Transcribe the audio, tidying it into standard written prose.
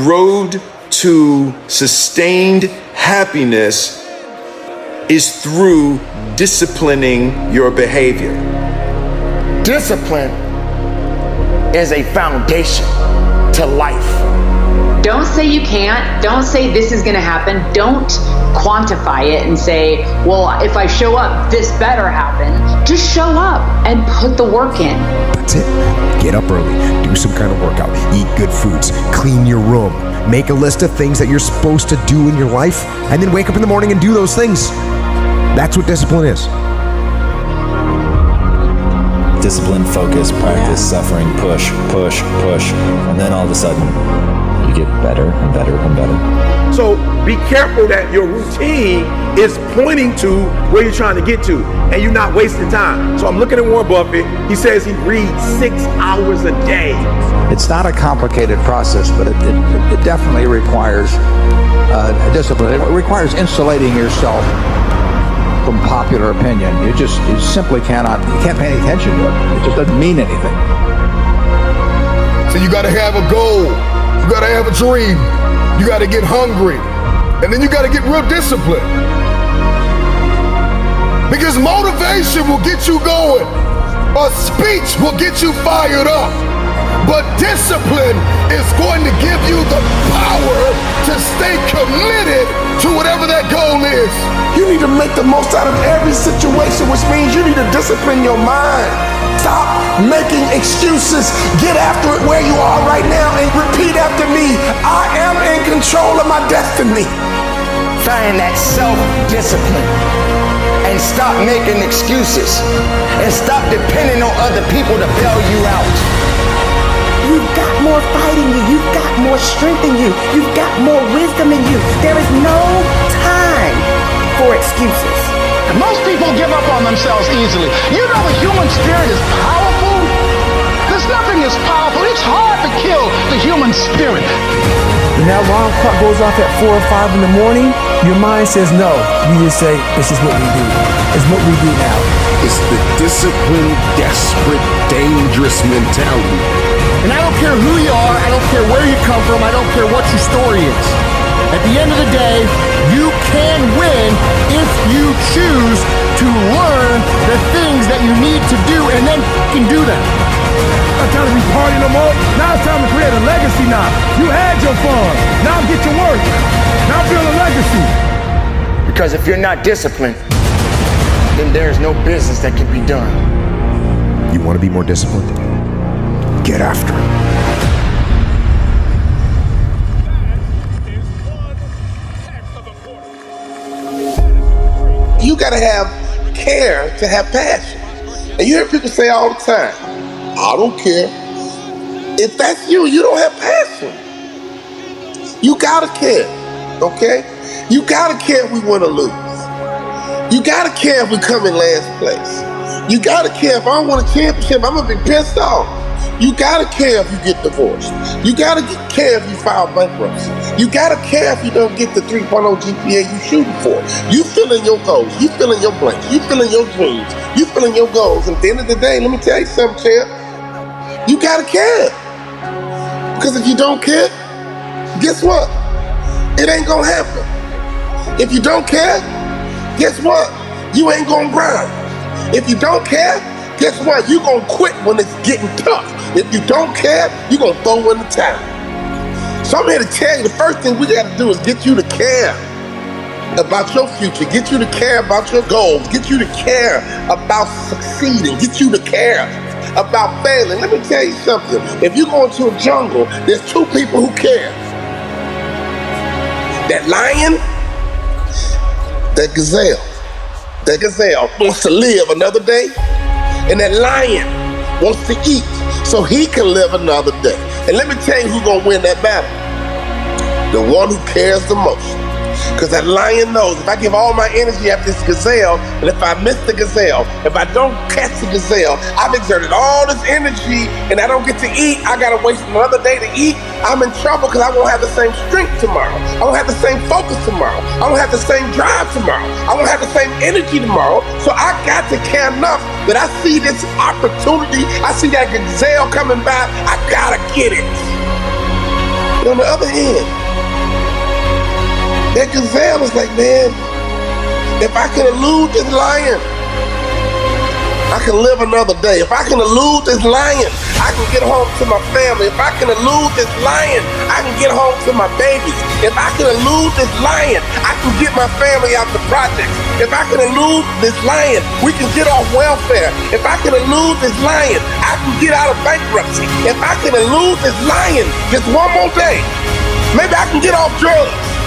road to sustained happiness is through disciplining your behavior. Discipline is a foundation to life. Don't say you can't. Don't say this is going to happen. Don't quantify it and say, well, if I show up, this better happen. Just show up and put the work in. That's it. Get up early, do some kind of workout, eat good foods, clean your room, make a list of things that you're supposed to do in your life, and then wake up in the morning and do those things. That's what discipline is. Discipline, focus, practice, suffering, push, push, push, and then all of a sudden, you get better and better and better. So be careful that your routine is pointing to where you're trying to get to, and you're not wasting time. So I'm looking at Warren Buffett. He says he reads 6 hours a day. It's not a complicated process, but it definitely requires discipline. It requires insulating yourself from popular opinion. You simply can't pay any attention to it. It just doesn't mean anything. So you gotta have a goal. You gotta have a dream. You gotta get hungry. And then you gotta get real disciplined. Because motivation will get you going. A speech will get you fired up. But discipline is going to give you the power to stay committed to whatever that goal is. You need to make the most out of every situation, which means you need to discipline your mind. Stop making excuses. Get after it where you are right now and repeat after me. I am in control of my destiny. Find that self-discipline and stop making excuses and stop depending on other people to bail you out. You've got more fight in you. You've got more strength in you. You've got more wisdom in you. There is no time for excuses. Most people give up on themselves easily. You know the human spirit is powerful. There's nothing as powerful. It's hard to kill the human spirit. When that alarm clock goes off at 4 or 5 in the morning, your mind says no. You just say, this is what we do. It's what we do now. It's the disciplined, desperate, dangerous mentality. And I don't care who you are, I don't care where you come from, I don't care what your story is. At the end of the day, you can win if you choose to learn the things that you need to do and then you can do them. Not time to be partying no more. Now it's time to create a legacy now. You had your fun. Now get your work. Now build a legacy. Because if you're not disciplined, then there's no business that can be done. You want to be more disciplined? Get after it. You gotta have care to have passion. And you hear people say all the time, I don't care. If that's you, you don't have passion. You gotta care, okay? You gotta care if we win or lose. You gotta care if we come in last place. You gotta care if I don't win a championship, I'm gonna be pissed off. You gotta care if you get divorced. You gotta care if you file bankruptcy. You gotta care if you don't get the 3.0 GPA you shooting for. You fill in your goals. You fill in your blanks. You fill in your dreams. You fill in your goals. And at the end of the day, let me tell you something, champ. You gotta care. Because if you don't care, guess what? It ain't gonna happen. If you don't care, guess what? You ain't gonna grind. If you don't care, guess what? You gonna quit when it's getting tough. If you don't care, you gonna throw in the towel. So I'm here to tell you, the first thing we gotta do is get you to care about your future, get you to care about your goals, get you to care about succeeding, get you to care about failing. Let me tell you something. If you go into a jungle, there's two people who care. That lion, that gazelle. That gazelle wants to live another day, and that lion wants to eat so he can live another day. And let me tell you who's gonna win that battle. The one who cares the most. Because that lion knows if I give all my energy at this gazelle, and if I miss the gazelle, if I don't catch the gazelle, I've exerted all this energy and I don't get to eat, I gotta waste another day to eat, I'm in trouble because I won't have the same strength tomorrow. I won't have the same focus tomorrow. I won't have the same drive tomorrow. I won't have the same energy tomorrow. So I got to care enough that I see this opportunity, I see that gazelle coming by, I gotta get it. And on the other hand, that gazelle is like, man, if I could elude this lion, I can live another day. If I can elude this lion, I can get home to my family. If I can elude this lion, I can get home to my babies. If I can elude this lion, I can get my family out the projects. If I can elude this lion, we can get off welfare. If I can elude this lion, I can get out of bankruptcy. If I can elude this lion just one more day, maybe I can get off drugs.